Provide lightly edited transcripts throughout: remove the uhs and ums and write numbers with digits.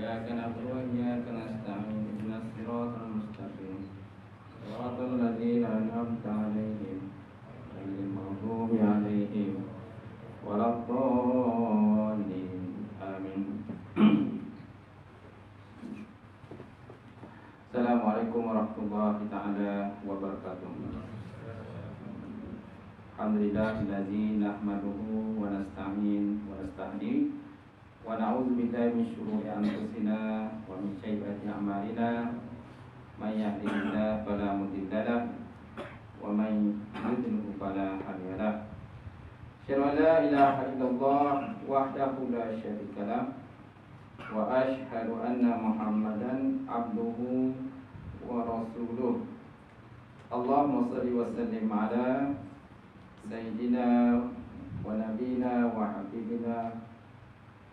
إياك نعبد وإياك نستعين اهدنا الصراط المستقيم صراط الذين أنعمت عليهم غير المغضوب عليهم ولا الضالين آمين. Assalamualaikum warahmatullahi taala wabarakatuh. Alhamdulillahilladzi nahmaduhu wa nasta'in wa nastahdi wa na'udzu billahi min syururi anfusina wa min sayyiati a'malina. May yahdihillahu fala mudilla lahu wa may yudlil fala hadiya lahu. Asyhadu an la ilaha illallah wahdahu la syarika lahu wa asyhadu anna Muhammadan abduhu wa rasuluh. Allahumma shalli wa sallim ala sayyidina wa nabiyina wa habibina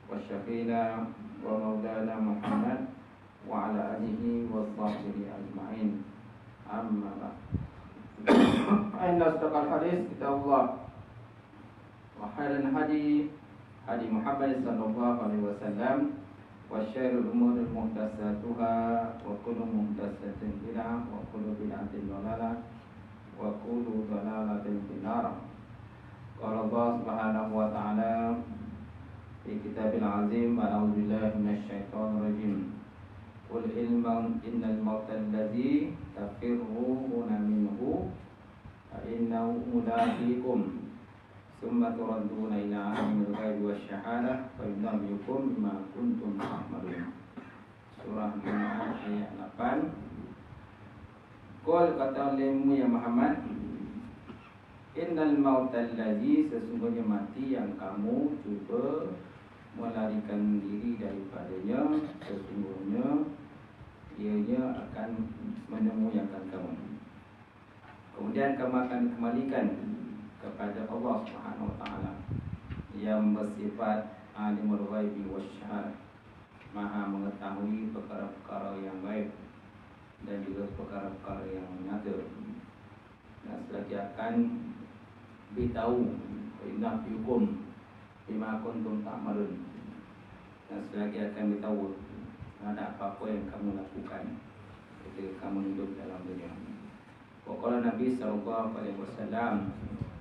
wa syafiina wa maulana Muhammad wa ala alihi wa sahbihi ajma'in. Amma ba'd. Inna asdaqal hadis kitabullah wa khairal hadi Muhammad sallallahu alaihi wasallam wa syarrul umuri muhdatsatuha wa kullu muhdatsatin bid'ah wa kullu bid'atin dhalalah wa kullu dhalalatin finnar. Qala Allah subhanahu wa ta'ala fi kitabil azim, a'udzu billahi minasyaitonir rajim. Qul innal mauta alladzi tafirruna minhu fa innahu mulaqikum summa turadduna ila alimil ghaibi wasyahadah fa yunabbiukum bima kuntum ta'malun. Surah Al-Jumu'ah ayat 8. Qul, kata olehmu ya Muhammad, innal mautal ladzi, sesungguhnya mati yang kamu cuba melarikan diri daripadanya, sesungguhnya ianya akan menemui kamu. Kemudian kamu akan dikembalikan kepada Allah Subhanahu wa taala yang bersifat alimul ghaibi wasyahadah, maha mengetahui perkara-perkara yang gaib dan juga perkara-perkara yang nyata, dan selagi akan beritahu innafiukum bima kuntum ta'malun, dan selagi akan beritahu ada apa-apa yang kamu lakukan ketika kamu hidup dalam dunia. Waqala Nabi sallallahu alaihi wasallam,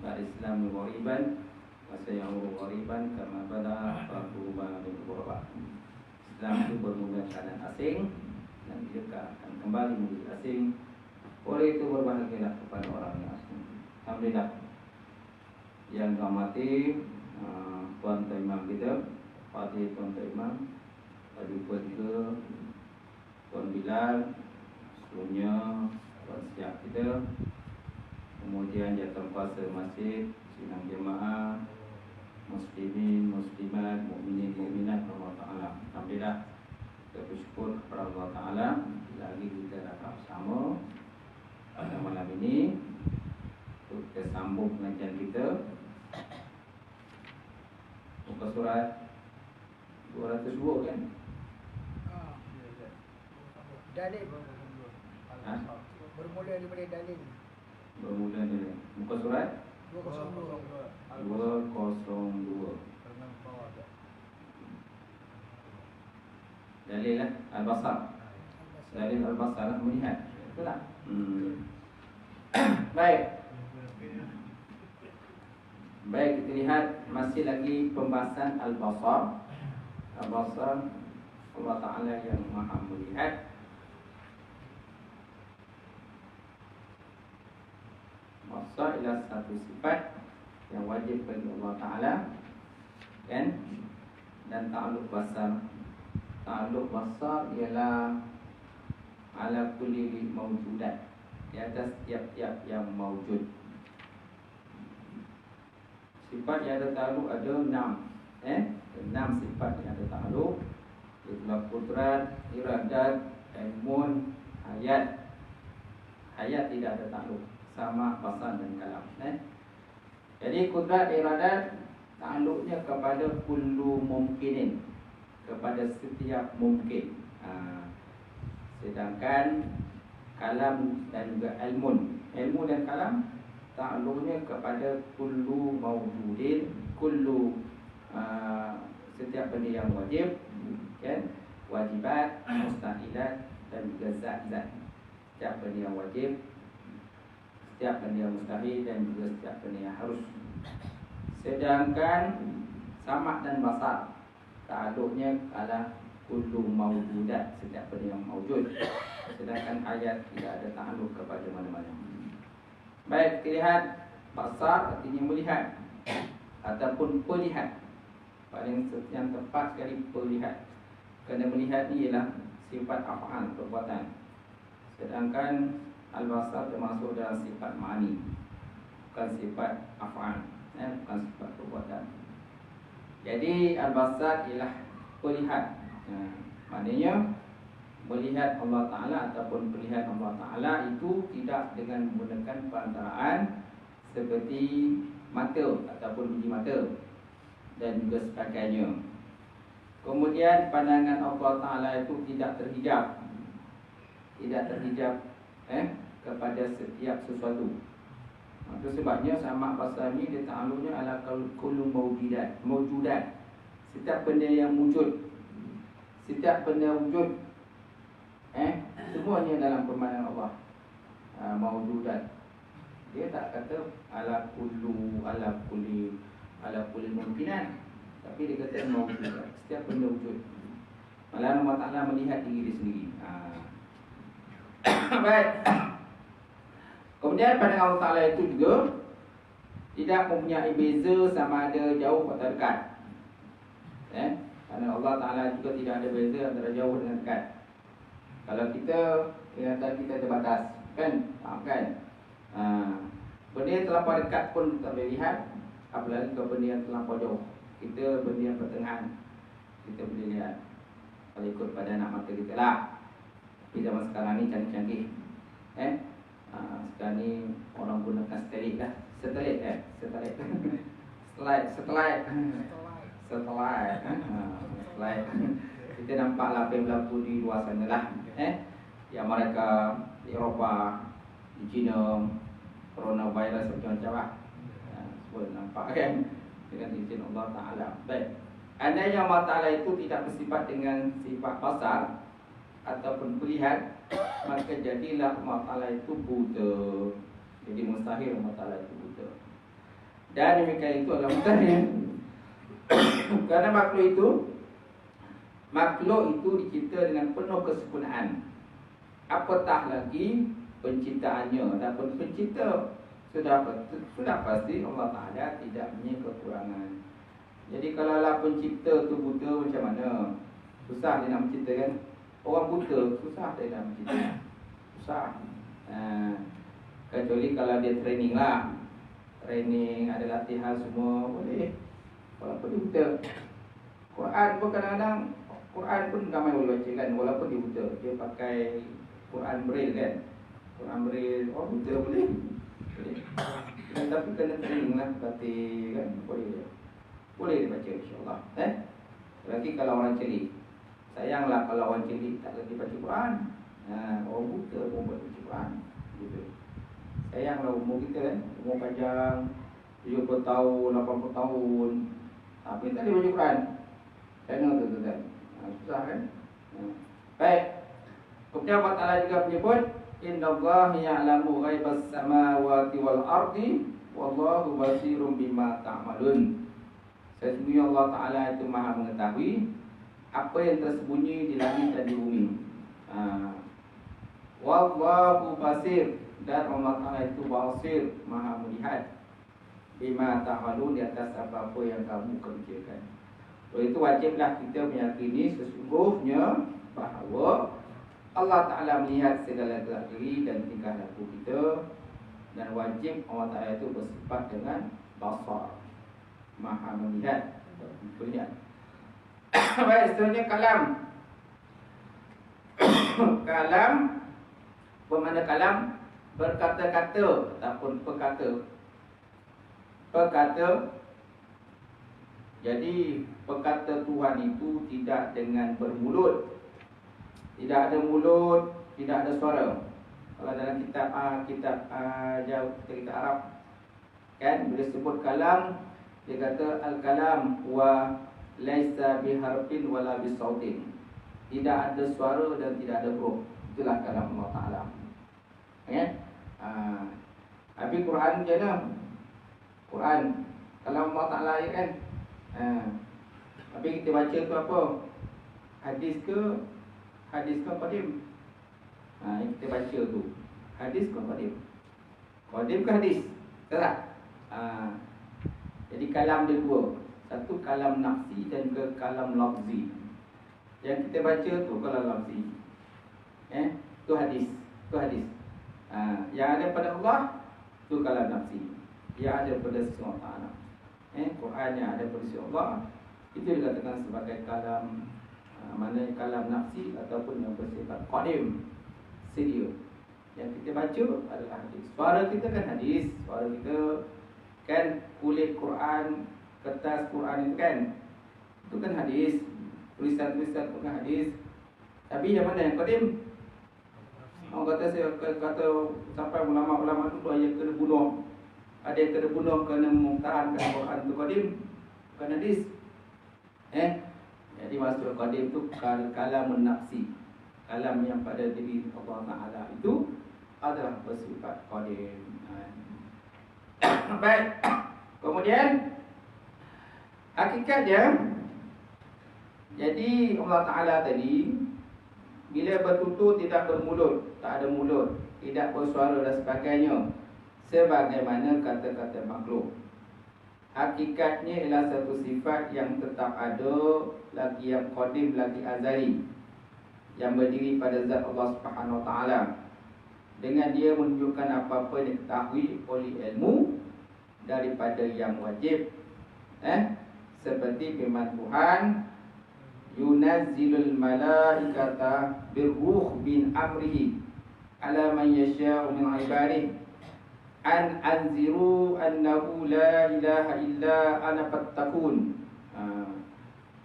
al-Islamu ghariban wa sayaudu ghariban kama bada faquba bil ghuraba. Islam itu bermula keadaan asing dan dia akan kembali menjadi asing. Oleh itu berbahagialah kepada orang yang asing. Alhamdulillah. Yang dirahmati Tuan Imam kita, Fatih Tuan Imam, tadi pun juga Tuan Bilal, sebelumnya Tuan Siap kita, kemudian jatuh kuasa masjid, sidang jemaah, muslimin, muslimat, mukminin, mukminat Allah Ta'ala. Alhamdulillah, kita bersyukur kepada Allah Ta'ala lagi kita dapat bersama pada malam ini untuk kita sambung pengajian kita. Muka surat 202 kan? Dalil bermula daripada dalil. Bermula dari muka surat 202. Dalil lah Al-Basar. Dalil Al-Basar lah, melihat. Betul tak? Baik, kita lihat masih lagi pembahasan Al-Basar. Al-Basar, Allah Ta'ala yang maha melihat. Basar ialah satu sifat yang wajib bagi Allah Ta'ala, kan? Dan ta'alluq basar, ta'alluq basar ialah ala kulli mawjudat, di atas tiap-tiap yang mawjud. Sifat yang ada ta'alluq ada 6 sifat yang ada ta'alluq, iaitu qudrat, iradat, ilmun, hayat. Hayat tidak ada ta'alluq, sama basar dan kalam. Jadi qudrat, iradat ta'alluqnya kepada kullu mumkinin, kepada setiap mungkin. Sedangkan kalam dan juga ilmu dan kalam ta'alluqnya kepada kullu mawjudin, kullu setiap benda yang wajib, kan? wajibat, mustahilat dan juga zaidat. Setiap benda yang wajib, setiap benda yang mustahil dan juga setiap benda yang harus. Sedangkan samak dan basar takluknya adalah kullu mawjudat, setiap benda yang mawjud. Sedangkan ayat tidak ada takluk kepada mana-mana. Baik, kita lihat basar artinya melihat ataupun pelihat. Paling yang tepat sekali pelihat. Kerana melihat ni ialah sifat af'al, perbuatan. Sedangkan al-basar termasuk dalam sifat ma'ani, bukan sifat af'al, bukan sifat perbuatan. Jadi al-basar ialah pelihat. Maknanya melihat Allah Ta'ala ataupun melihat Allah Ta'ala itu tidak dengan menggunakan perantaraan seperti mata ataupun biji mata dan juga sebagainya. Kemudian pandangan Allah Ta'ala itu tidak terhijab, kepada setiap sesuatu. Itu sebabnya samak basar ni dia ta'alluqnya ala kullu mawjudat. Setiap benda yang wujud, setiap benda wujud, semuanya dalam permainan Allah mawjudat. Dia tak kata ala kulli mungkinan, tapi dia kata mawjudat, setiap benda wujud. Malah Allah Ta'ala melihat diri dia sendiri. Baik. Kemudian pandangan Allah Ta'ala itu juga tidak mempunyai beza sama ada jauh atau dekat. Kerana Allah Ta'ala juga tidak ada beza antara jauh dengan dekat. Kalau kita, ingatan kita terbatas, kan? Kan? Benda yang terlampau dekat pun tak boleh lihat, apalagi kalau benda yang terlampau jauh. Kita benda yang pertengahan kita boleh lihat kalau ikut pada anak mata kita lah. Tapi zaman sekarang ni canggih-canggih. Sekarang ni orang gunakan satelit lah. Satelit. Kita nampaklah apa yang berlaku di luar sana lah. Di Amerika, di Eropah, di China, coronavirus macam-macam lah. Semua nampak kan dengan izin Allah Ta'ala. Baik. Andainya Allah Ta'ala itu tidak bersifat dengan sifat basar ataupun melihat, maka jadilah Allah Ta'ala itu buta. Jadi mustahil Allah Ta'ala itu buta. Dan demikian itu adalah mustahil. Kerana makhluk itu dicipta dengan penuh kesempurnaan. Apatah lagi penciptaannya. Adapun pencipta sudah pasti Allah Ta'ala tidak punya kekurangan. Jadi kalau lah pencipta tu buta macam mana? Susah dia nak mencipta kan? Orang buta susah dia nak mencipta. Susah. Kecuali kalau dia training lah. Training, ada latihan semua, boleh. Walaupun dia buta. Quran pun kadang-kadang, Quran pun ramai boleh baca kan, walaupun dia buta. Dia pakai Quran Braille kan. Quran Braille, orang buta boleh. Tapi kena training lah, berlatih kan. Boleh dibaca insyaAllah. Lagi kalau orang celik. Sayanglah kalau orang celik tak lagi baca Quran. Orang buta pun baca Quran gitu. Sayanglah umur kita kan. Umur panjang 70 tahun, 80 tahun, tapi tak boleh baca Quran. Kena tu kan. Susah kan. Baik. Kemudian Allah Ta'ala juga menyebut, Innallaha ya'lamu ghaibas samawati wal ardi wallahu basirum bima ta'malun. Sesungguhnya Allah Ta'ala itu maha mengetahui apa yang tersembunyi di langit dan di bumi. Wallahu basir, dan Allah Ta'ala itu basir, maha melihat bima ta'malun, di atas apa-apa yang kamu kerjakan. Oleh itu wajiblah kita meyakini sesungguhnya bahawa Allah Ta'ala melihat segala gerak diri dan tingkah laku kita. Dan wajib Allah Ta'ala itu bersifat dengan basar, maha melihat, melihat. Baik, seterusnya kalam. Kalam, bermakna kalam, berkata-kata ataupun perkata. Jadi perkata Tuhan itu tidak dengan bermulut. Tidak ada mulut, tidak ada suara. Kalau dalam kitab jauh kita Arab kan, bila sebut kalam, dia kata al-kalam wa laisa biharfin wala bisautin. tidak ada suara dan tidak ada huruf. Itulah kalam Allah Ta'ala. Habis Quran je lah. Quran kalam Allah Ta'ala ya kan. Habis kita baca tu apa? Hadis ke qadim? Yang kita baca tu hadis ke qadim? Qadim ke hadis? Tak? Jadi kalam dia dua. Satu kalam nafsi dan ke kalam lafzi. Yang kita baca tu kalam lafzi. Tu hadis. Yang ada pada Allah tu kalam nafsi. Yang ada pada Allah Ta'ala. Quran yang ada pada Allah itu dikatakan sebagai kalam, mana kalam nafsi ataupun yang bersifat qadim, sedia. Yang kita baca adalah hadis. Suara kita kan hadis. Suara kita kan kulit Quran, kertas Quran itu kan, itu kan hadis. Tulisan-tulisan itu kan hadis. Tapi yang mana yang qadim? Orang kata sampai ulama-ulama itu ada yang kena bunuh. Ada yang kena bunuh kerana mempertahankan Quran itu qadim, bukan hadis. Jadi maksud qadim itu kalam nafsi. Kalam yang pada diri Allah Ta'ala itu adalah bersifat qadim. Baik. Kemudian hakikatnya, jadi Allah Ta'ala tadi bila bertutur tidak bermulut, tak ada mulut, tidak bersuara dan sebagainya, sebagaimana kata-kata makhluk. Hakikatnya ialah satu sifat yang tetap ada, lagi yang qadim, lagi azali, yang berdiri pada zat Allah Subhanahu Wa Ta'ala. Dengan dia menunjukkan apa-apa yang diketahui oleh ilmu daripada yang wajib. Seperti firman Tuhan, yunazzilul malaikata birruh bin amrihi ala man yasha'u min ibadihi an anziru annahu la ilaha illa ana fattaqun.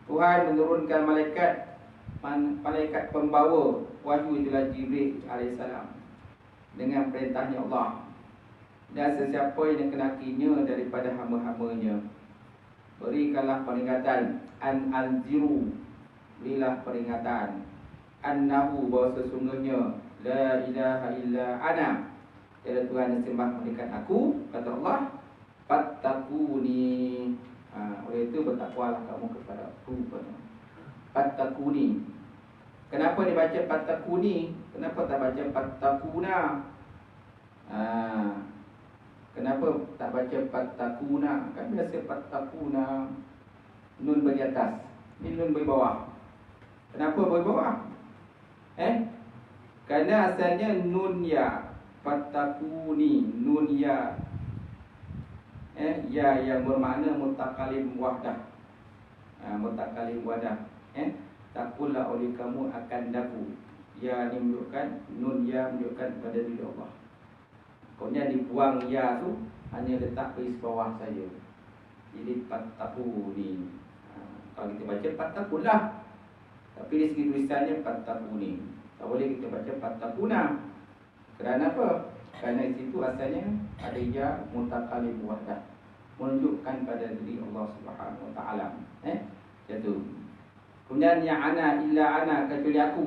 Tuhan menurunkan malaikat pembawa wahyu, itulah Jibril alaihissalam, dengan perintahnya Allah. Dan sesiapa yang dikenakinya daripada hamba-hambanya, berikanlah peringatan. An anziru, berilah peringatan. Annahu, bahawa sesungguhnya, la ilaha illa ana, tiada Tuhan yang sembah melainkan aku, kata Allah. Fattaquni, oleh itu bertakwalah kamu kepada aku. Fattaquni. Kenapa dibaca fattaquni? Kenapa tak baca fattaquna? Kenapa tak baca fattaquna? Kan biasa fattaquna nun bagi atas, ini nun bagi bawah. Kenapa bagi bawah? Kerana asalnya nun ya, fattaquni, nun ya. Ya yang bermakna mutakalim wahdah. Mutakalim wahdah. Takullah oleh kamu akan daku. Ya ni menunjukkan, nun ya menunjukkan pada diri Allah. Kemudian dibuang ya tu, hanya letak di bawah saja. Jadi fattaquni. Kalau kita baca fattaqullah, tapi di segi tulisannya fattaquni. Tak boleh kita baca fattaquna. Kerana apa? Kerana di situ asalnya ada ya mutakalim wahdah, menunjukkan pada diri Allah Subhanahu Wa Ta'ala. Jatuh. Kemudian yang ana illa ana, kecuali aku.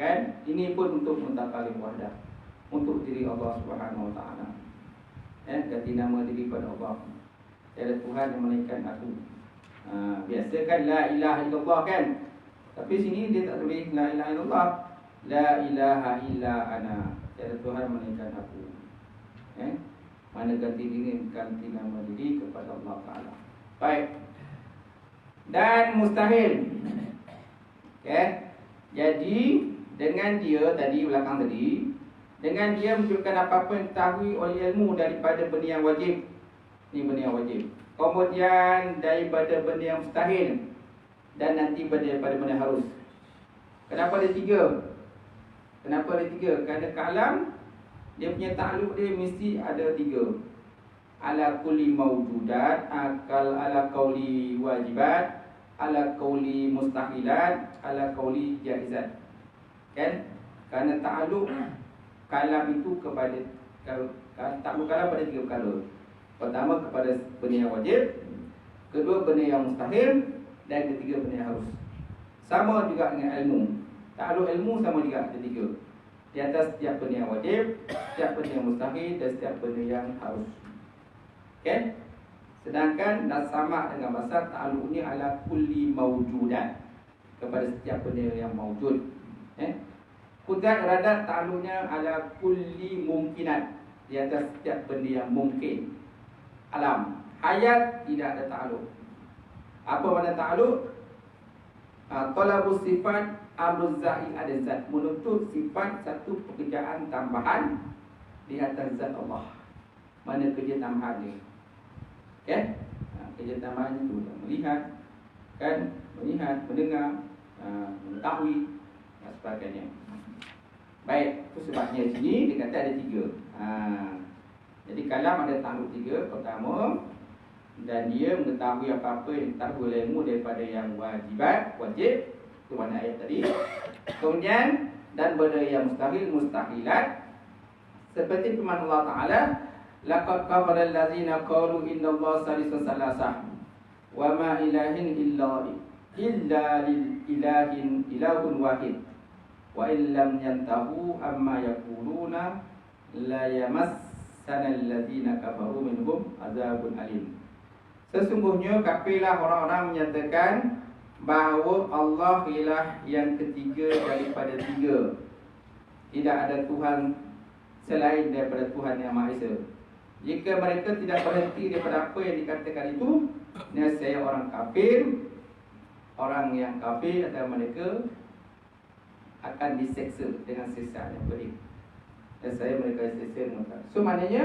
Kan? Ini pun untuk mutakalim wahdah, untuk diri Allah Subhanahu Wa Ta'ala. Ganti nama diri pada Allah. Tiada Tuhan yang melainkan aku. Biasa kan la ilaha illallah kan? Tapi sini dia tak tulis la ilaha illallah. La ilaha illa ana, tiada Tuhan melainkan aku. Mana ganti diri, ganti nama diri kepada Allah Ta'ala. Baik. Dan mustahil. Jadi dengan dia tadi, belakang tadi, dengan dia menunjukkan apa-apa yang diketahui oleh ilmu daripada benda yang wajib. Ini benda yang wajib. Kemudian daripada benda yang mustahil, dan nanti daripada benda yang harus. Kenapa ada tiga? Kerana kalam, dia punya takluk dia mesti ada tiga. Ala kulli mawjudat, akal ala qauli wajibat, ala qauli mustahilat, ala qauli jaizat. Kan? Kerana takluk kalam itu kepada, takluk kalam pada tiga perkara. Pertama kepada benda yang wajib, kedua benda yang mustahil, dan ketiga benda yang harus. Sama juga dengan ilmu. Ta'alluq ilmu sama juga ada 3. Di atas setiap benda yang wajib, setiap benda yang mustahil dan setiap benda yang harus. Okey? Sedangkan dan sama dengan bahasa ta'alluq ni ala kulli mawjudan, kepada setiap benda yang mawjud. Qudrat iradat ta'alluqnya ala kulli mumkinat, di atas setiap benda yang mungkin. Alam hayat tidak ada ta'alluq. Apa makna ta'alluq? Talabus sifat amruz zaid ada zat, menuntut sifat satu pekerjaan tambahan di atas zat Allah. Mana kerja tambahan dia? Okey? Kerja tambahan itu melihat, kan, melihat, mendengar, mengetahui dan sebagainya. Baik, itu sebabnya sini dia kata ada 3. Jadi kalam ada ta'alluq 3. Pertama, dan dia mengetahui apa-apa yang diketahui oleh ilmu daripada yang wajib. Itu mana ayat tadi. Kemudian, dan benda yang mustahilat, seperti firman Allah Ta'ala, laqad kafara allazina qalu innallaha salisun salasah wa ma ilahin illa ilahun wahid wa illam yantahu amma yaquluna la yamassana allazina kafaru minhum azabun alim. Sesungguhnya kafirlah orang-orang menyatakan bahawa Allah ialah yang ketiga daripada 3. Tidak ada Tuhan selain daripada Tuhan yang Maha Esa. Jika mereka tidak berhenti daripada apa yang dikatakan itu, nescaya orang kafir, orang yang kafir atau mereka akan diseksa dengan siksa yang pedih. Nescaya mereka diseksa dengan kafir. So maknanya,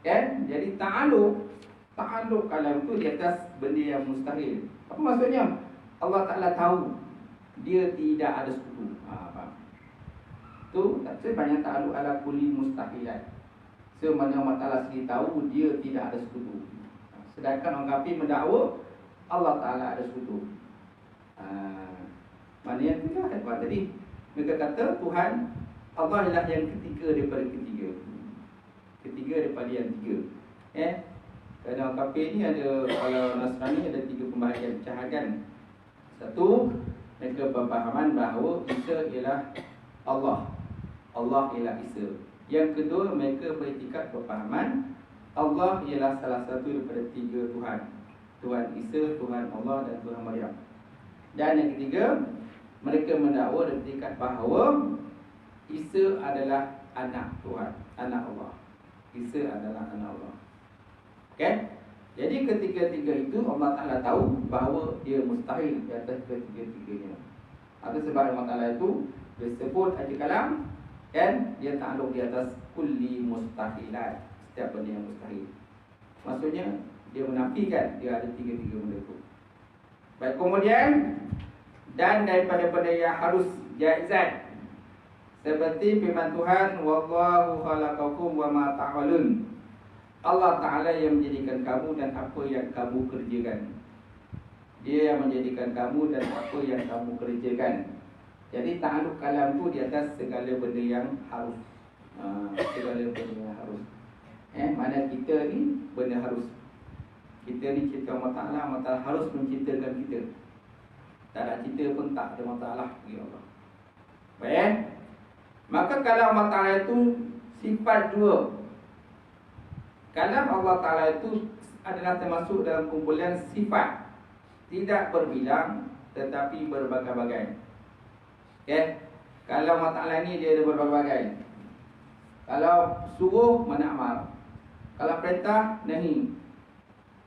kan? Jadi ta'alluq kalam itu di atas benda yang mustahil. Apa maksudnya? Allah Ta'ala tahu dia tidak ada sekutu. Faham? Itu tak sebanyak ta'alluq ala kulli mustahilat. Semana Allah Ta'ala sendiri tahu dia tidak ada sekutu. Sedangkan orang kafir mendakwa Allah Ta'ala ada sekutu. Maknanya tidak hebat tadi. Mereka kata Tuhan Allah ialah yang ketiga daripada ketiga. Ketiga daripada yang 3. Kerana orang kafir ni ada, kalau Nasrani ada 3 pembahagian pecahan. Satu, mereka berpahaman bahawa Isa ialah Allah. Allah ialah Isa. Yang kedua, mereka beriktikad berpahaman Allah ialah salah satu daripada 3 Tuhan. Tuhan Isa, Tuhan Allah dan Tuhan Maryam. Dan yang ketiga, mereka mendakwa dan beriktikad bahawa Isa adalah anak Tuhan, anak Allah. Isa adalah anak Allah. Okay? Jadi ketiga-tiga itu Allah Ta'ala tahu bahawa dia mustahil di atas ketiga-tiganya. Ada sebab Allah Ta'ala itu disebut aja kalam, kan? Dia ta'alluq di atas kulli mustahilat, setiap benda yang mustahil. Maksudnya dia menafikan dia ada 3 benda itu. Baik, kemudian dan daripada benda yang harus jaizat, seperti firman Tuhan, wallahu khalaqakum wa ma ta'malun. Allah Ta'ala yang menjadikan kamu dan apa yang kamu kerjakan. Dia yang menjadikan kamu dan apa yang kamu kerjakan. Jadi ta'alluq kalam tu di atas segala benda yang harus. Segala benda yang harus. Mana kita ni benda harus. Kita ni cipta Allah Ta'ala, Allah Ta'ala harus menciptakan kita. Tak ada cipta pun tak ada masalah bagi Allah. Baik. Maka kalau Allah Ta'ala itu sifat 2. Kalam Allah Ta'ala itu adalah termasuk dalam kumpulan sifat, tidak berbilang tetapi berbagai-bagai. Okay? Kalau Allah Ta'ala ni dia ada berbagai-bagai. Kalau suruh, mana amar. Kalau perintah, nahi.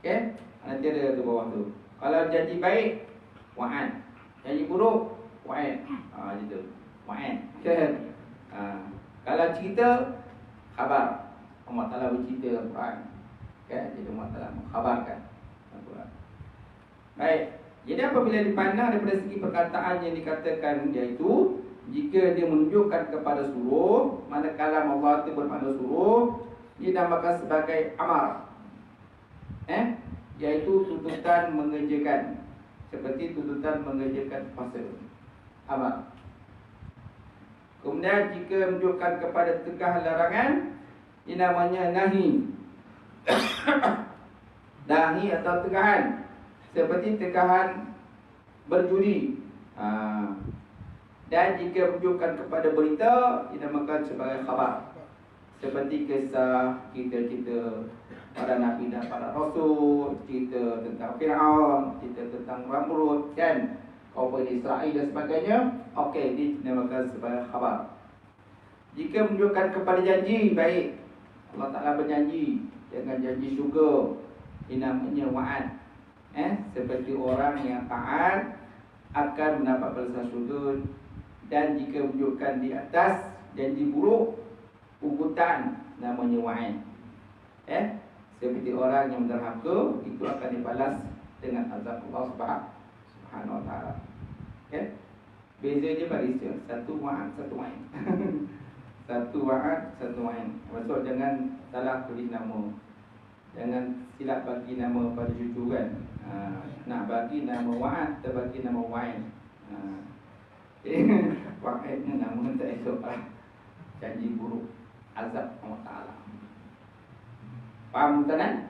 Okay? Nanti ada tu bawah tu. Kalau janji baik, wa'an. Janji buruk, wa'an. Gitu. Wa'an. Okay? Kalau cerita, khabar. Allah Ta'ala bercerita dalam Quran. Kan? Jadi Allah Ta'ala mengkhabarkan dalam Quran. Baik. Jadi apabila dipandang daripada segi perkataan yang dikatakan, iaitu jika dia menunjukkan kepada suruh, manakala Allah itu bermakna suruh, dia dinamakan sebagai amar. Iaitu tuntutan mengerjakan. Seperti tuntutan mengerjakan puasa. Amar. Kemudian jika menunjukkan kepada tegah larangan, ini namanya nahi. Nahi atau tegahan. Seperti tegahan berjudi. Dan jika rujukan kepada berita, dinamakan sebagai khabar. Seperti kisah cerita-cerita para nabi dan para rasul, cerita tentang Fir'aun, cerita tentang Namrud, kan, kaum Israel dan sebagainya. Okey, ini dinamakan sebagai khabar. Jika menunjukkan kepada janji, baik. Allah Ta'ala berjanji dengan janji syurga, ini namanya wa'ad. Seperti orang yang taat akan mendapat balasan syurga. Dan jika menunjukkan di atas janji buruk, ugutan, namanya wa'id. Seperti orang yang derhaka, itu akan dibalas dengan azab Allah Subhanahu wa ta'ala. Beza je barisnya, satu wa'ad, satu wa'id. Satu wa'ad, satu wa'id. Maksud jangan salah tulis nama, jangan silap bagi nama pada cucu kan. Nak bagi nama wa'ad, terbagi nama wa'id. Wa'id ni nama tak esok lah. Janji buruk, azab Allah Ta'ala. Faham tuan?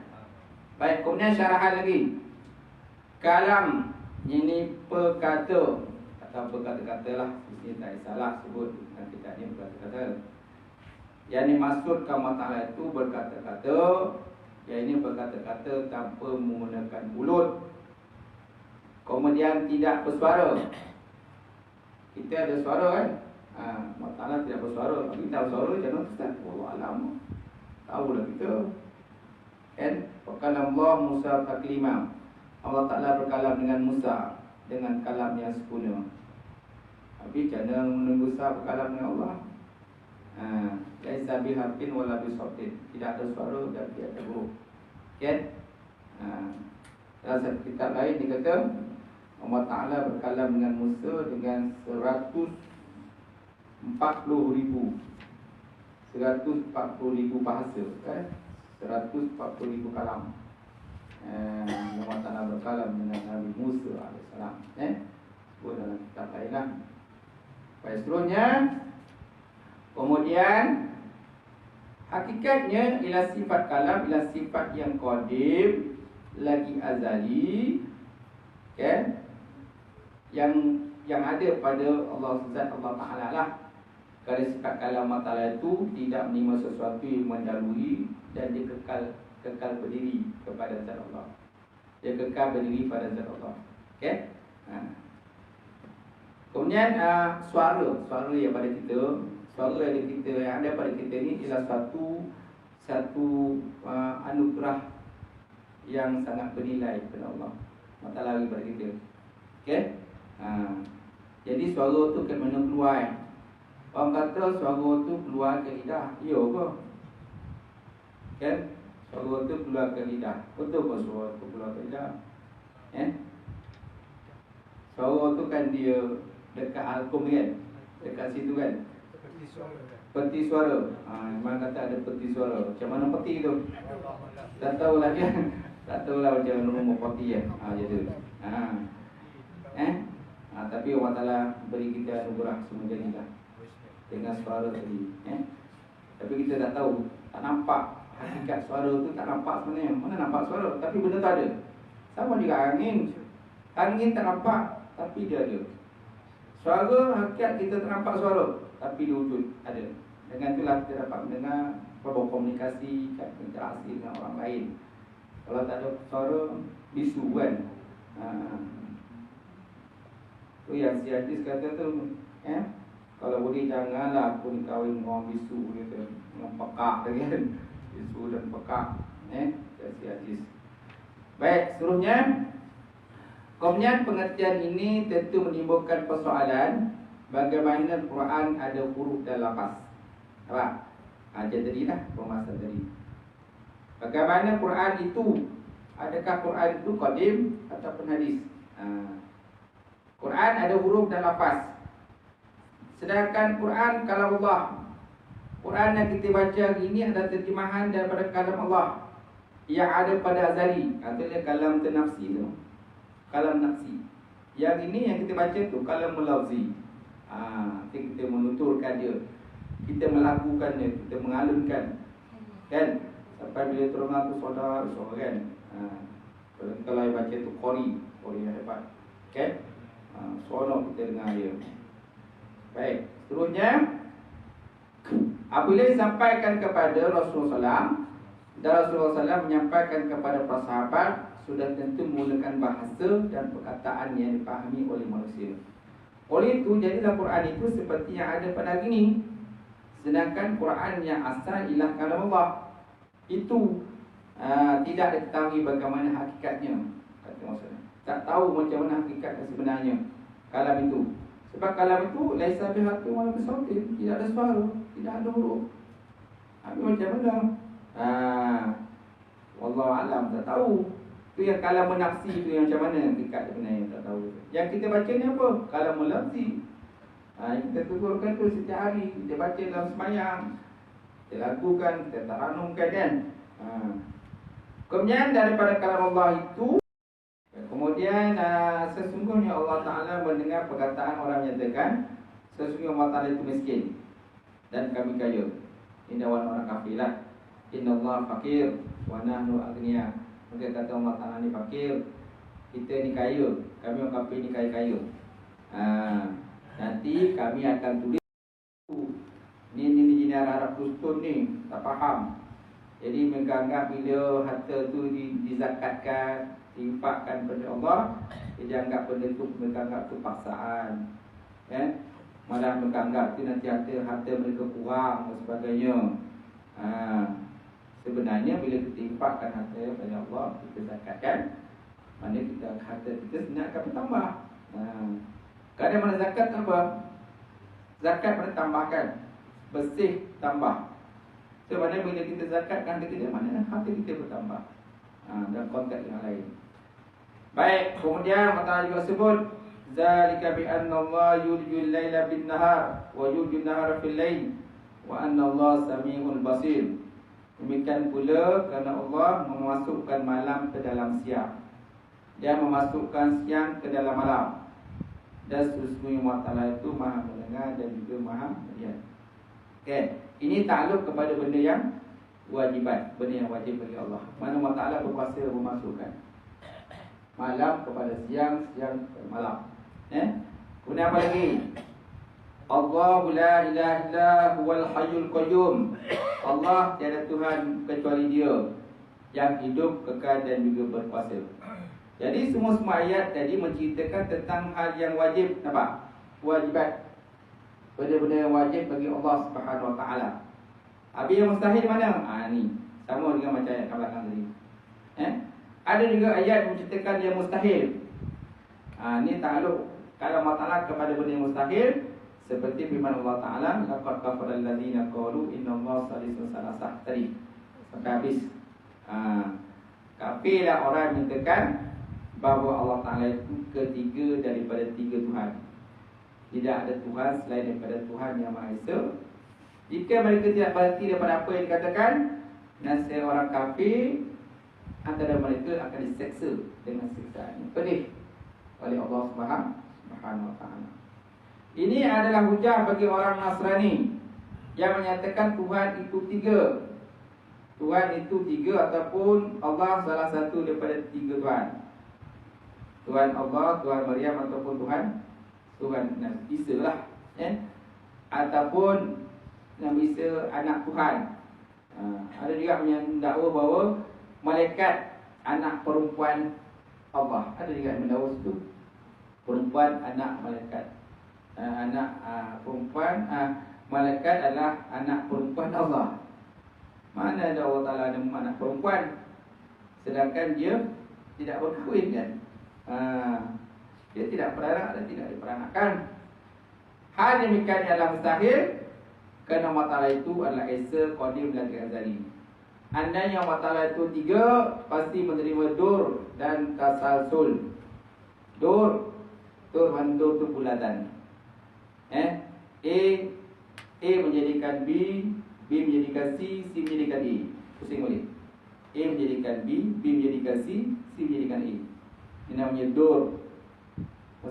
Baik, kemudian syarahan lagi. Kalam, ini perkata atau berkata-kata lah. Ini tak salah sebut dan kita ni berkata-kata. Yang dimaksudkan Allah Ta'ala itu berkata-kata, yang ini berkata-kata tanpa menggunakan mulut, kemudian tidak bersuara. Kita ada suara kan? Allah Ta'ala tidak bersuara. Tapi tahu suara jangan Ustaz. Allah Alam, tahulah kita kan. Wakalam Allah Musa taklima. Allah Ta'ala berkalam dengan Musa dengan kalam yang sempurna. Tapi jangan menunggu Musa berkalam dengan Allah. Laisa biharfin wala bisautin. Tidak ada suara dan tidak ada huruf. Kan? Dalam satu kitab lain dia kata Allah Ta'ala berkalam dengan Musa dengan 140,000 bahasa kan? 140,000 kalam. Allah Ta'ala berkalam dengan Nabi Musa AS. Itu dalam kitab lain lah. Baik, seterusnya, kemudian hakikatnya ialah sifat kalam, ialah sifat yang qadim, lagi azali, kan? Yang ada pada Allah Zat Allah Ta'ala lah. Kerana sifat kalam Allah Ta'ala itu tidak menerima sesuatu yang mendahului, dan dia kekal berdiri kepada Zat Allah. Dia kekal berdiri pada Zat Allah. Okay? Kemudian suara yang pada kita, yang ada pada kita ni ialah satu anugerah yang sangat bernilai kepada Allah Ta'ala bagi pada kita. Okay? Jadi suara tu ke mana keluar? Orang kata suara tu keluar ke lidah. Ya ke? Kan? Suara tu keluar ke lidah. Betul ke suara tu keluar ke lidah? Suara tu kan dia dekat halkum kan? Dekat situ kan? Peti suara. Memang kata ada peti suara. Macam mana peti tu? Tak tahulah kan? Tak tahulah macam rumah peti kan? Jadi tapi Allah Ta'ala beri kita anugerah semua jadilah dengan suara tadi. Tapi kita tak tahu, tak nampak hakikat suara tu, tak nampak sebenarnya. Mana nampak suara? Tapi benda tu ada. Sama juga angin. Angin tak nampak, tapi dia ada. Suara, hakikat kita tak nampak suara, tapi dia wujud, ada. Dengan itulah kita dapat mendengar, berkomunikasi, interaksi dengan orang lain. Kalau tak ada suara, bisu kan. Tu yang si hadis kata tu, kalau boleh janganlah aku ni kahwin dengan orang bisu, kata, dengan pekak kan. Bisu dan pekak. Si hadis. Baik, seterusnya. Kemudian pengertian ini tentu menimbulkan persoalan bagaimana Quran ada huruf dan lafaz. Nampak? Ajar tadi lah, pembahasan tadi. Bagaimana Quran itu? Adakah Quran itu qadim ataupun hadis? Quran ada huruf dan lafaz. Sedangkan Quran kalam Allah. Quran yang kita baca hari ini adalah terjemahan daripada kalam Allah yang ada pada azali. Artinya kalam nafsi tu. Kalam nafsi. Yang ini yang kita baca tu kalam lafzi. Kita menuturkan dia, kita melakukan dia, kita mengalunkan. Kan? Sampai bila terdengar tu saudara kan. Kalau baca tu qori yang hebat. Kan? Seronok kita dengar dia. Baik, seterusnya apabila disampaikan kepada Rasulullah SAW, dan Rasulullah SAW menyampaikan kepada para sahabat, sudah tentu menggunakan bahasa dan perkataan yang dipahami oleh manusia. Oleh itu, jadilah Quran itu seperti yang ada pada hari ini. Sedangkan Quran yang asal ialah kalam Allah, itu tidak diketahui bagaimana hakikatnya, kata maksudnya. Tak tahu macam mana hakikat sebenarnya kalam itu. Sebab kalam itu laisa bihaqqin wala bisautin, tidak ada suara, tidak ada huruf. Tapi macam mana? Wallahu alam, tak tahu. Itu yang kalam menafsi itu yang macam mana hakikat sebenarnya, tak tahu. Yang kita baca ni apa? Kalam melafzi. Kita tuturkan tu setiap hari, kita baca dalam sembahyang, kita lagukan, kita taranumkan kan. Kemudian daripada kalam Allah itu, kemudian sesungguhnya Allah Ta'ala mendengar perkataan orang menyatakan sesungguhnya Allah Ta'ala itu miskin dan kami kaya. Ini orang kafir lah. Inna Allah fakir wa nahnu agniya. Maka kata Allah Ta'ala ni fakir, kita ni kaya, kami orang kafir ni kaya-kaya. Nanti kami akan tulis ni Arab Kristen ni tak faham. Jadi mereka anggap bila harta tu dizakatkan, diinfakkan kepada Allah, dia anggap benda tu, mereka anggap tu paksaan. Malah mereka anggap tu nanti harta mereka kurang dan sebagainya. Sebenarnya bila kita infakkan harta kepada Allah, kita zakatkan, mana kita harta kita sebenarnya akan bertambah. Kadang mana zakat apa? Zakat mana tambahkan, bersih tambah. Sebenarnya bila kita zakatkan harta kita, mana harta kita bertambah. Dalam konteks yang lain. Baik, kemudian Allah juga sebut zalika bi anna Allah yuljul laila bin nahar wa yuljul nahara fil lail wa anna Allah samiul basir. Demikian pula kerana Allah memasukkan malam ke dalam siang, dia memasukkan siang ke dalam malam, dan sesungguhnya Allah Ta'ala itu maha mendengar dan juga maha melihat. Okay. Ini takluk kepada benda yang wajibat, benda yang wajib bagi Allah. Mana Allah Ta'ala berkuasa memasukkan malam kepada siang, siang kepada malam. Kemudian apa lagi? Allahu la ilaha illa huwal hayyul qayyum. Allah tiada Tuhan kecuali Dia yang hidup, kekal dan juga berkuasa. Jadi semua ayat tadi menceritakan tentang hal yang wajib, nampak? Wajibat. Benda-benda yang wajib bagi Allah Subhanahu Wa Taala. Habis yang mustahil mana? Ni sama dengan macam ayat belakang tadi. Ada juga ayat menceritakan yang mustahil. Ni takluk kalau Allah Ta'ala kepada benda yang mustahil, seperti firman Allah Ta'ala, laqad kafara alladziina qalu innallaha salisu salasah tadi sampai habis. Kafirlah orang yang mengatakan bahawa Allah Ta'ala itu ketiga daripada tiga Tuhan. Tidak ada Tuhan selain daripada Tuhan yang Maha Esa. Jika mereka tidak berhenti daripada apa yang dikatakan, nasib orang kafir antara mereka akan diseksa dengan siksaan yang pedih oleh Allah Subhanahu Wa Ta'ala. Ini adalah hujah bagi orang Nasrani yang menyatakan Tuhan itu tiga. Tuhan itu tiga ataupun Allah salah satu daripada tiga Tuhan. Tuhan Allah, Tuhan Maryam ataupun Tuhan Nabi Isa lah. Ataupun Nabi Isa anak Tuhan. Ada juga yang mendakwa bahawa malaikat anak perempuan Allah. Ada juga yang mendakwa itu perempuan anak malaikat. Perempuan malaikat adalah anak perempuan Allah. Mana ada Allah Ta'ala ada anak perempuan, sedangkan dia tidak berkahwin kan? Dia tidak beranak dan tidak diperanakan. Hal demikian adalah mustahil, kerana Allah Ta'ala itu adalah Esa, Qadim lagi Azali. Andainya Allah Ta'ala itu tiga, pasti menerima dur dan tasalsul. Dur itu bulatan. A menjadikan B, B menjadikan C, C menjadikan E. Pusing boleh. A menjadikan B, B menjadikan C, C menjadikan E. Ini namanya dur.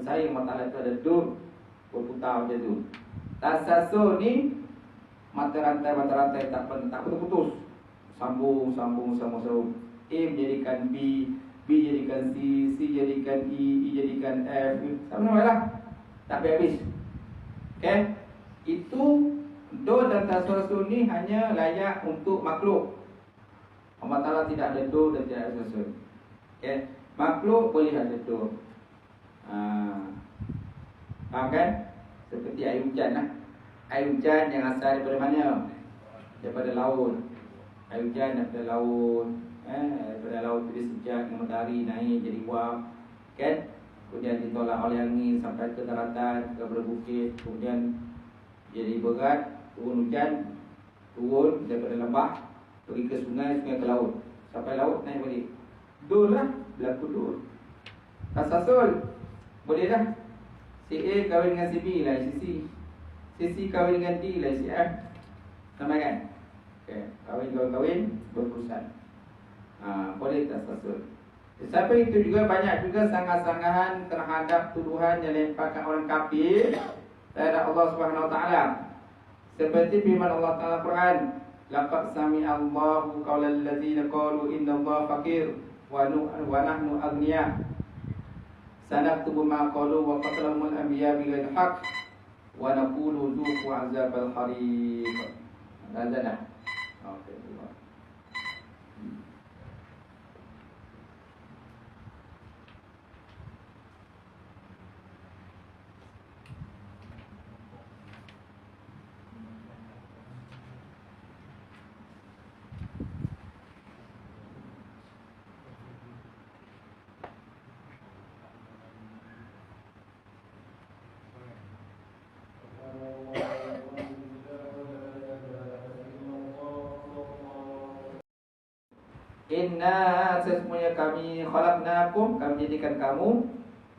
Saya Allah itu ada dur berputar macam tu. Tasasul ni mata rantai tak putus. Sambung. A menjadikan B, B jadikan C, C jadikan E, E jadikan F. Sama lah. Tak habis. Okay? Itu do dan tasalsul ni hanya layak untuk makhluk. Allah Ta'ala tidak ada do dan tidak ada tasalsul. Okay? Makhluk boleh ada do. Faham kan? Seperti air hujan lah. Air hujan yang asal daripada mana? Daripada laut. Air hujan daripada laut. Daripada laut jadi sejak matahari naik jadi uap. Kan? Kemudian ditolak oleh angin sampai ke daratan, ke bukit. Kemudian jadi berat, turun hujan, turun daripada lembah, pergi ke sungai, sungai ke laut. Sampai laut naik balik. Dul lah, berlaku dul. Tasasul, boleh dah. Si A kahwin dengan si B lah si C. Si C kahwin dengan D lah si F. Sama kan? Okay. Kahwin berurusan. Boleh tasasul. Sampai itu juga banyak juga sangat-sangahan terhadap tuduhan yang lemparkan orang kafir terhadap Allah Subhanahu Wa Taala. Seperti firman Allah Taala Quran, laqad sami'a Allahu qaulal ladzina qalu innallaha faqir wa nahnu aghniya. Sanaktubu ma qalu wa qatalahumul anbiya bighairi haqq wa naqulu dzuqu 'adzabal hariq. Nazala. Okey. Inna sesungguhnya kami khalaqnakum, kami jadikan kamu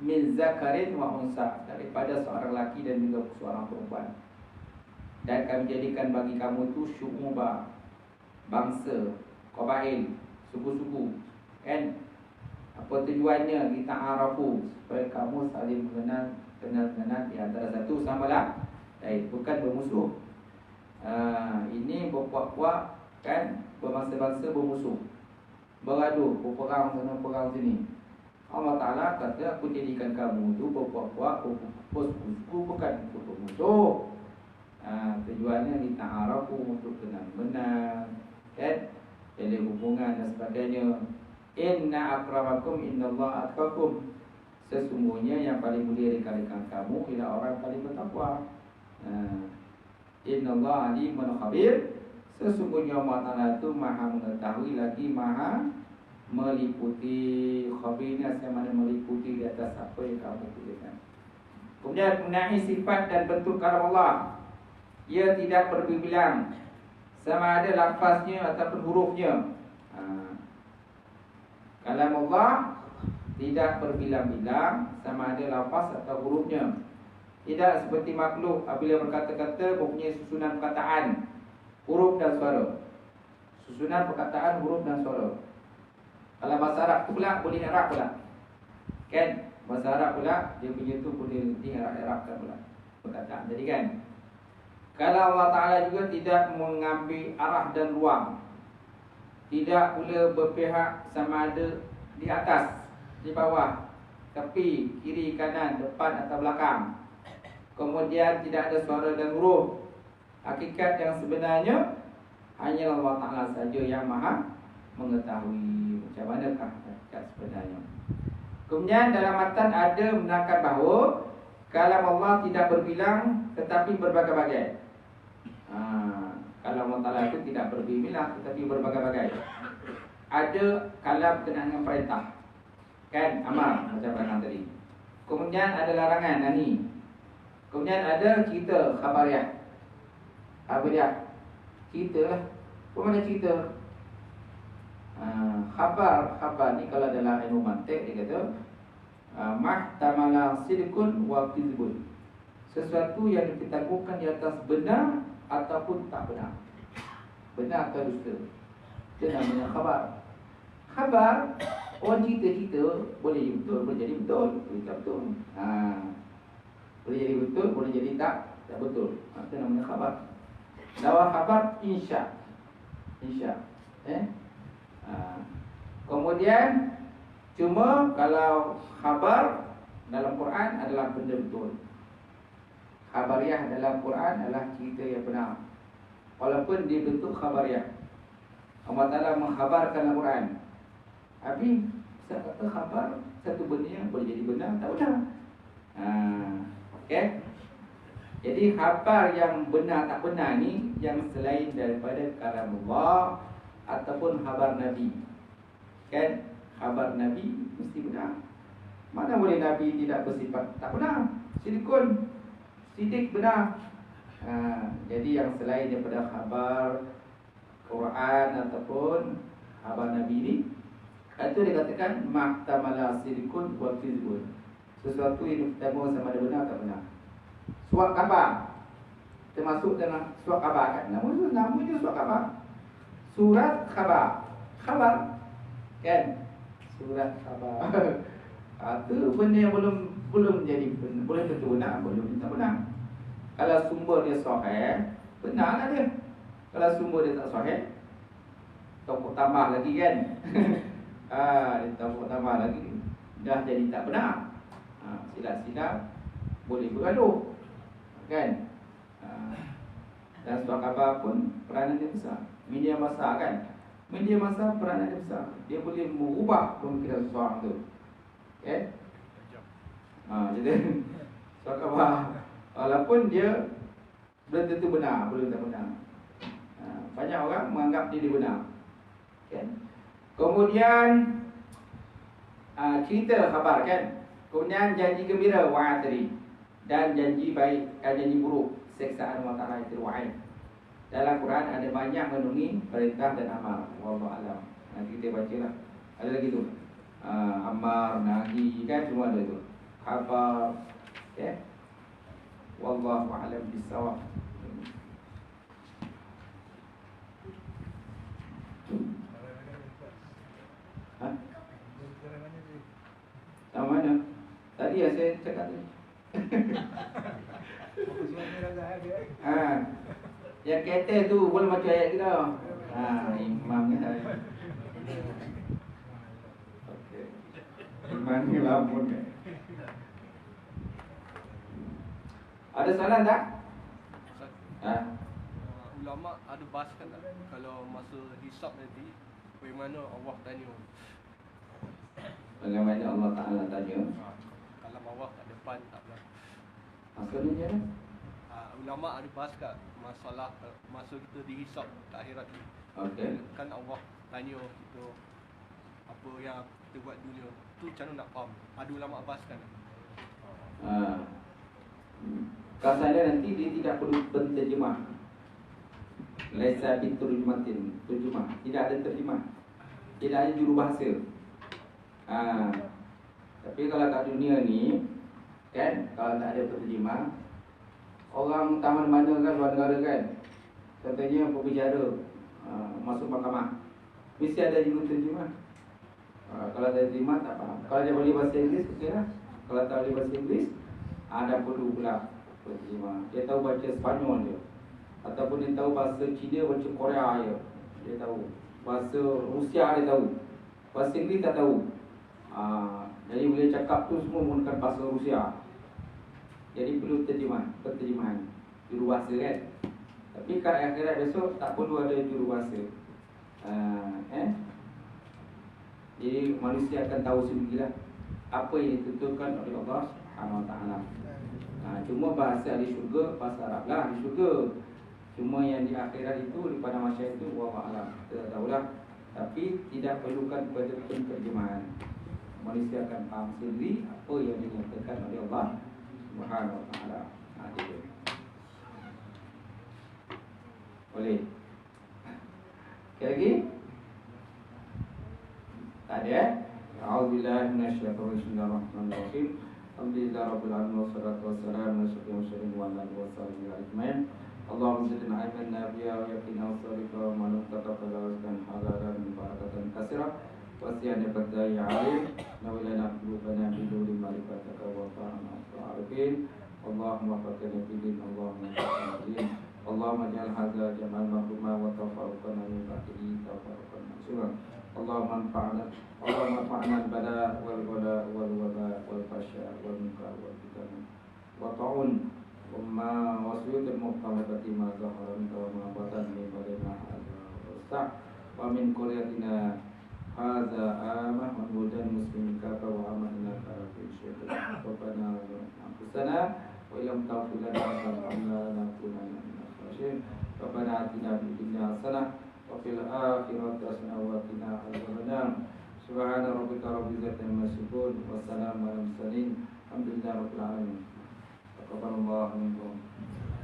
min zakarin wa unsa, daripada seorang lelaki dan juga seorang perempuan. Dan kami jadikan bagi kamu tu syu'uba, bangsa, qabail, suku-suku. Kan? Apa tujuannya? Lita'arafu, supaya kamu saling kenal di antara satu sama lain, bukan bermusuh. Ini berpuak-puak, kan? Berbangsa-bangsa bermusuh, bergaduh, berperang sana perang sini. Allah Ta'ala kata aku jadikan kamu tu berpuak-puak, bersuku, bukan untuk bermusuh. Tujuannya lita'arafu, untuk kenal-menal, kan? Jadi hubungan dan sebagainya. Inna akramakum innallaha atqakum, sesungguhnya yang paling mulia di kalangan kamu ialah orang paling bertakwa. Innallaha alimun khabir, sesungguhnya Allah Ta'ala itu maha mengetahui lagi maha meliputi. Khabirnya sama mana meliputi di atas apa yang kamu pilihkan. Kemudian mengenai sifat dan bentuk kalam Allah, ia tidak berbilang sama ada lafaznya ataupun hurufnya. Kalam Allah tidak berbilang-bilang sama ada lafaz atau hurufnya. Tidak seperti makhluk apabila berkata-kata mempunyai susunan perkataan, huruf dan suara. Susunan perkataan, huruf dan suara. Kalau bahasa Arab tu pula boleh i'rab pula. Kan? Bahasa Arab pula dia punya tu boleh i'rab-i'rabkan pula perkataan. Jadi kan, kalau Allah Ta'ala juga tidak mengambil arah dan ruang, tidak pula berpihak sama ada di atas, di bawah, tepi, kiri, kanan, depan atau belakang. Kemudian tidak ada suara dan huruf. Hakikat yang sebenarnya hanya Allah Ta'ala saja yang maha mengetahui macam manakah hakikat sebenarnya. Kemudian dalam matan ada menerangkan bahawa kalam Allah tidak berbilang tetapi berbagai-bagai. Kalam Allah Ta'ala itu tidak berbilang tetapi berbagai-bagai. Ada kalam berkenaan dengan perintah, kan, amar macam perkataan tadi. Kemudian ada larangan, nahi. Kemudian ada cerita, khabariah. Apa dia? Cerita lah. Apa mana cerita? Khabar ni kalau dalam ilmu mantik dia kata mahtamala sidqun wa kizbun, sesuatu yang ditangguhkan di atas benar ataupun tak benar, benar atau dusta. Itu namanya khabar. Khabar, orang cerita-cerita boleh jadi betul, boleh jadi betul, boleh tak betul. Boleh jadi betul, boleh jadi tak betul. Itu namanya khabar. Dawa khabar insya. Kemudian Cuma kalau khabar dalam Quran adalah benda betul. Khabariyah dalam Quran adalah cerita yang benar, walaupun dia bentuk khabariyah. Allah Ta'ala mengkhabarkan Al-Quran, tapi saya kata khabar satu benda yang boleh jadi benar, tak benar. Okay? Jadi khabar yang benar tak benar ni yang selain daripada kalamullah ataupun khabar Nabi. Kan? Khabar Nabi mesti benar. Mana boleh Nabi tidak bersifat tak benar? Sidik benar. Jadi yang selain daripada khabar Quran ataupun khabar Nabi ni, itu dikatakan mahtamala sidikun wa kizbun. Sesuatu yang pertama sama ada benar tak benar. Surat khabar termasuk dalam surat khabar kan? Namanya surat khabar. Surat khabar. Khabar kan? Surat khabar. Itu benda yang belum jadi benar, boleh tentu benar, belum tak benar. Kalau sumber dia sahih, benarlah dia. Kalau sumber dia tak sahih, tokok tambah lagi kan. Tokok tambah lagi, dah jadi tak benar. Silap-silap boleh bergaduh kan. Dan surat khabar pun peranan dia besar. Media massa kan, media massa peranan dia besar. Dia boleh mengubah pemikiran seseorang tu. Okay? Jadi surat khabar walaupun dia belum tentu benar, belum tentu benar. Banyak orang menganggap dia benar. Okay? Kemudian cerita khabar kan. Kemudian janji gembira wa'adri, dan janji baik, janji buruk, seksaan Allah Ta'ala itu wa'id. Dalam Quran ada banyak menungi perintah dan amal. Wallahu alam. Nanti kita bacalah. Ada lagi tu. Amar, nahi kan, semua ada itu. Khabar. Okay? Wallahu a'lam bissawab. Sama mana? Tadi saya cakap tu. Yang kereta tu boleh baca ayat kita. Imamnya saya. Okey. Imamnya lamun kan. Ada soalan tak? Ulama ada bahaskan tak kalau masa hisab nanti bagaimana Allah tanya? Bagaimana Allah Ta'ala tanya? Kalau Allah tak depan tak belah. Maksudnya je Ulama ada bahaskan masalah masa kita dihisab ke akhirat ni. okey. Kan Allah tanya kita apa yang kita buat dunia. Tu macam mana nak faham? Ada ulama bahaskan tak? Kalau saya nanti dia tidak perlu penterjemah. Laisa biturjumatin, terjemah. Tidak ada terjemah. Tidak ada jurubahasa. Tapi kalau kat dunia ni kan, kalau tak ada penterjemah, orang taman mana kan, luar negara kan, contohnya pembicara masuk mahkamah, mesti ada jurutterjemah. Kalau tak terjemah tak faham. Kalau dia boleh bahasa Inggeris, okey lah. Kalau tak boleh bahasa Inggeris, ada perlu pula penterjemah. Dia tahu baca Sepanyol dia, ataupun dia tahu bahasa Cina, baca Korea dia tahu. Bahasa Rusia dia tahu. Bahasa Inggeris tak tahu. Jadi boleh cakap tu semua menggunakan bahasa Rusia. Jadi perlu penterjemahan jurubahasa kan. Tapi kat akhirat besok tak perlu ada jurubahasa. Jadi manusia akan tahu sendirilah apa yang ditentukan oleh Allah Subhanahu Wa Taala. Cuma bahasa di syurga, bahasa Arab lah di syurga. Cuma yang di akhirat itu, di pada masa itu, wallahu a'lam. Kita tahulah. Tapi tidak perlukan penterjemahan. Manusia akan faham sendiri apa yang dinyatakan oleh Allah Subhanahu Wa Taala. Itu boleh. Okey lagi? Tak ada. A'udzubillahi minasyaitonir rajim. Bismillahirrahmanirrahim. Alhamdulillah rabbil alamin wassalatu wassalamu ala asyrofil mursalin wa ala alihi washabihi ajmain. Allahumma zidna ilman nafi'a wa yaqina wasariqa wa manutaka fazawajkan halalan barakatan katsira wa siyana fadai alim nawilana qulubana bi nuri ma'rifataka wa fahma al-arifin. Allahumma fakirna fi din, Allahumma fakirna fi din, Allahumma ja'al hadza jama'an marhuma wa tafarruqana min ba'dihi tafarruqan mansura. Allahumma anfa'na al-bala wal wala wal waba wal fasya wal munkar wal fitan wa ta'un umma wasiyut al-muqtalibati ma zahara min wa ma batan min badana hadza wa min qaryatina hadza amah wa hudan muslimin kafa wa amanna ka fi syaitan rabbana anfusana wa illam taghfir lana wa tarhamna lanakunanna minal khasirin rabbana atina fid dunya hasanah wa fil akhirati hasanah wa qina adzabannar subhana rabbika rabbil izzati amma yasifun wa salamun alal mursalin alhamdulillahi rabbil alamin taqabbalallahu minkum